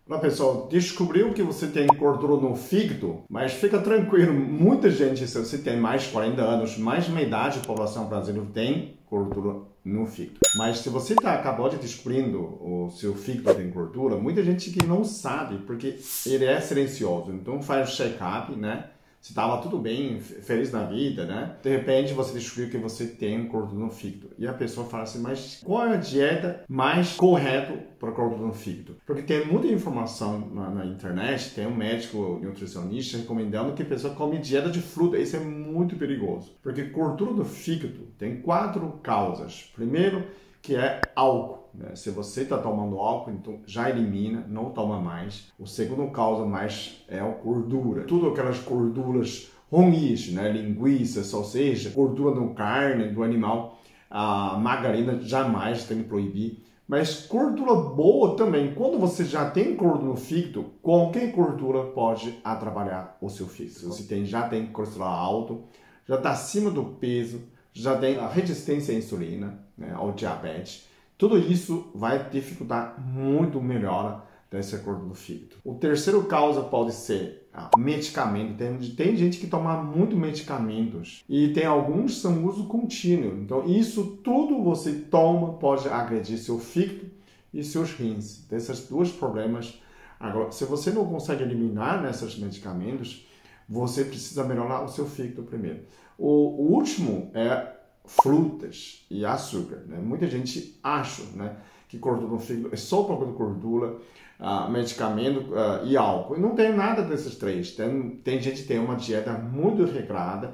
Uma pessoa descobriu que você tem gordura no fígado, mas fica tranquilo, muita gente, se você tem mais de 40 anos, mais de metade da população brasileira tem gordura no fígado. Mas se você acabou de descobrindo o seu fígado tem gordura, muita gente que não sabe, porque ele é silencioso. Então faz o check-up, né? Se estava tudo bem, feliz na vida, né? De repente você descobriu que você tem gordura no fígado. E a pessoa fala assim, mas qual é a dieta mais correta para gordura no fígado? Porque tem muita informação na internet, tem um médico nutricionista recomendando que a pessoa come dieta de fruta. Isso é muito perigoso. Porque gordura do fígado tem 4 causas. Primeiro, que é álcool. Se você está tomando álcool, então já elimina, não toma mais. O segundo causa mais é a gordura. Tudo aquelas gorduras ruins, né? Linguiça, salsicha, gordura no carne do animal, a margarina jamais tem que proibir. Mas gordura boa também. Quando você já tem gordura no fígado, qualquer gordura pode atrapalhar o seu fígado. Se você já tem colesterol alto, já está acima do peso, já tem a resistência à insulina, né, ao diabetes, tudo isso vai dificultar muito melhora dessa gordura do fígado. O terceiro causa pode ser medicamento. Tem gente que toma muito medicamentos e tem alguns que são uso contínuo. Então isso tudo você toma pode agredir seu fígado e seus rins. Desses 2 problemas. Agora, se você não consegue eliminar esses medicamentos, você precisa melhorar o seu fígado primeiro. O último é frutas e açúcar, né? Muita gente acha, né, que gordura no fígado é só por gordura, medicamento e álcool. E não tem nada desses 3. Tem gente que tem uma dieta muito regrada,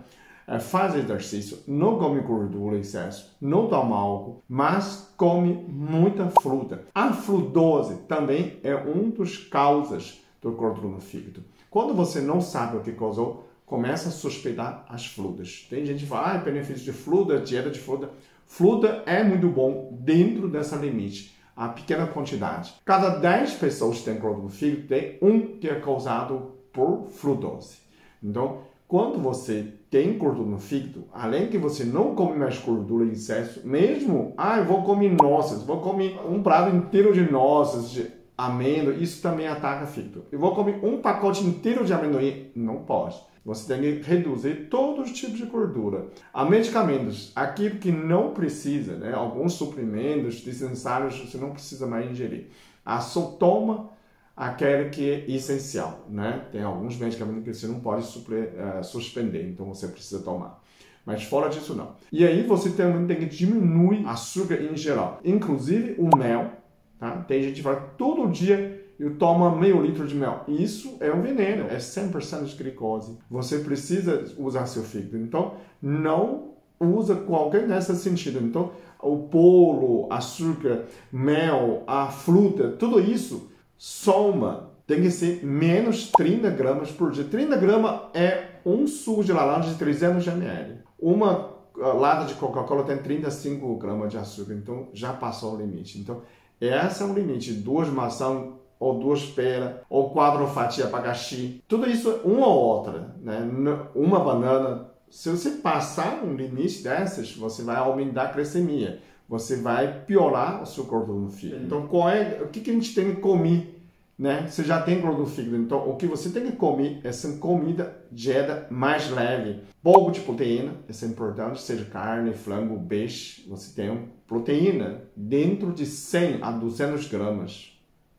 faz exercício, não come gordura em excesso, não toma álcool, mas come muita fruta. A frutose também é um dos causas do gordura no fígado. Quando você não sabe o que causou, começa a suspeitar as frutas. Tem gente que fala, benefício de fruta, dieta de fruta. Fruta é muito bom dentro dessa limite, a pequena quantidade. Cada 10 pessoas que têm gordura no fígado, tem um que é causado por frutose. Então, quando você tem gordura no fígado, além que você não come mais gordura em excesso, mesmo, eu vou comer nossas, vou comer um prato inteiro de nossas, de amêndoa, isso também ataca o fígado. Eu vou comer um pacote inteiro de amendoim, não pode. Você tem que reduzir todos os tipos de gordura. Há medicamentos, aquilo que não precisa, né? Alguns suprimentos desnecessários você não precisa mais ingerir. Só toma aquele que é essencial, né? Tem alguns medicamentos que você não pode suspender, então você precisa tomar. Mas fora disso, não. E aí você também tem que diminuir açúcar em geral. Inclusive o mel, tá? Tem gente que vai todo dia e toma meio litro de mel. Isso é um veneno, é 100% de glicose. Você precisa usar seu fígado. Então, não usa qualquer nesse sentido. Então, o bolo, açúcar, mel, a fruta, tudo isso soma. Tem que ser menos 30 gramas por dia. 30 gramas é um suco de laranja de 300 ml. Uma lata de Coca-Cola tem 35 gramas de açúcar. Então, já passou o limite. Então, esse é o limite. 2 maçãs ou 2 peras, ou 4 fatias de abacaxi. Tudo isso, uma ou outra, né? Uma banana. Se você passar um limite dessas, você vai aumentar a glicemia. Você vai piorar o seu gordura no fígado. Então, o que a gente tem que comer? Né? Você já tem gordura no fígado, então o que você tem que comer é essa comida, dieta mais leve. Pouco de proteína, isso é importante, seja carne, frango, peixe. Você tem proteína dentro de 100 a 200 gramas.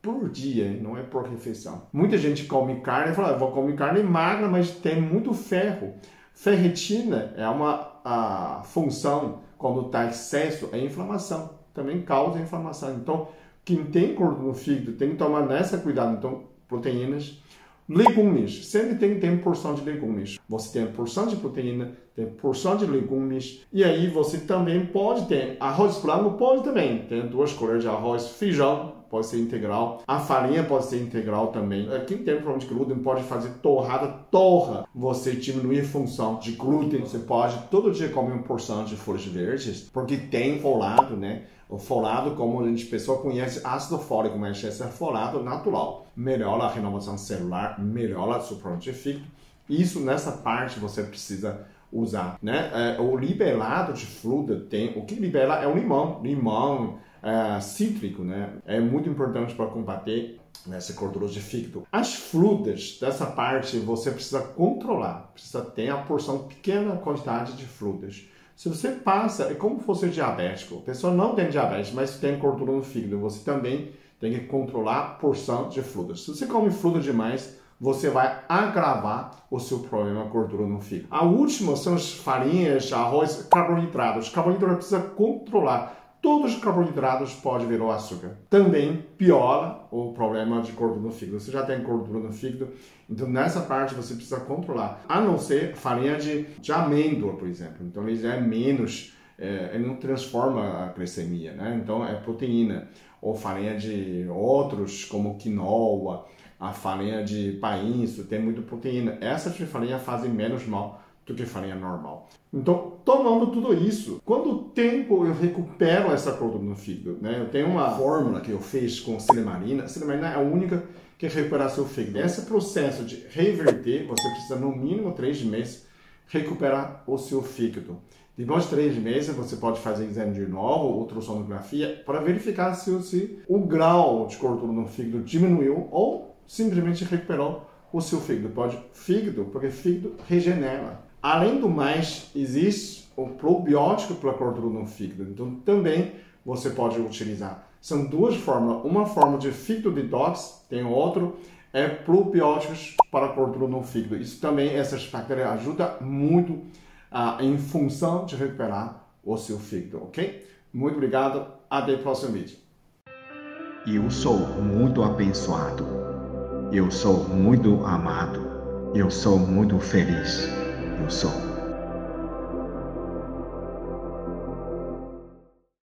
Por dia, não é por refeição. Muita gente come carne e fala, vou comer carne magra, mas tem muito ferro. Ferritina é uma função, quando está excesso, é inflamação. Também causa inflamação. Então, quem tem gordura no fígado tem que tomar nessa cuidado. Então, proteínas, legumes. Sempre tem que ter porção de legumes. Você tem porção de proteína, tem porção de legumes. E aí você também pode ter arroz branco, pode também. Tem 2 colheres de arroz, feijão, pode ser integral. A farinha pode ser integral também. Quem tem problema de glúten pode fazer torra. Você diminui a função de glúten. Você pode todo dia comer uma porção de folhas verdes, porque tem folado, né? O folado, como a pessoa conhece, ácido fólico, mas esse é folado natural. Melhora a renovação celular, melhora o seu problema de fígado. Isso, nessa parte, você precisa usar, né? O libelado de fruta tem... O que libela é o limão. Limão cítrico, né? É muito importante para combater nessa gordura de fígado. As frutas, dessa parte, você precisa controlar. Precisa ter a porção pequena quantidade de frutas. Se você passa, é como se fosse diabético. A pessoa não tem diabetes, mas tem gordura no fígado. Você também tem que controlar a porção de frutas. Se você come fruta demais, você vai agravar o seu problema de gordura no fígado. A última são as farinhas, arroz, carboidratos. Carboidratos precisa controlar. Todos os carboidratos podem virar açúcar. Também piora o problema de gordura no fígado. Você já tem gordura no fígado, então nessa parte você precisa controlar. A não ser farinha de amêndoa, por exemplo. Então ele já é menos, ele não transforma a glicemia, né? Então é proteína. Ou farinha de outros, como quinoa, a farinha de painço, tem muita proteína. Essas de farinha fazem menos mal do que farinha normal. Então, tomando tudo isso, quando o tempo eu recupero essa gordura no fígado, né? Eu tenho uma fórmula que eu fiz com silemarina. A silemarina é a única que recupera seu fígado. Esse processo de reverter, você precisa no mínimo 3 meses recuperar o seu fígado. Depois de 3 meses, você pode fazer exame de novo, ultrassonografia, para verificar se o grau de gordura no fígado diminuiu ou simplesmente recuperou o seu fígado. Porque fígado regenera. Além do mais, existe o probiótico para a gordura no fígado. Então, também você pode utilizar. São duas formas. Uma forma de fígado detox, tem outro, é probióticos para a gordura no fígado. Isso também, essas bactérias ajudam muito em função de recuperar o seu fígado, ok? Muito obrigado. Até o próximo vídeo. Eu sou muito abençoado. Eu sou muito amado. Eu sou muito feliz. Eu sou.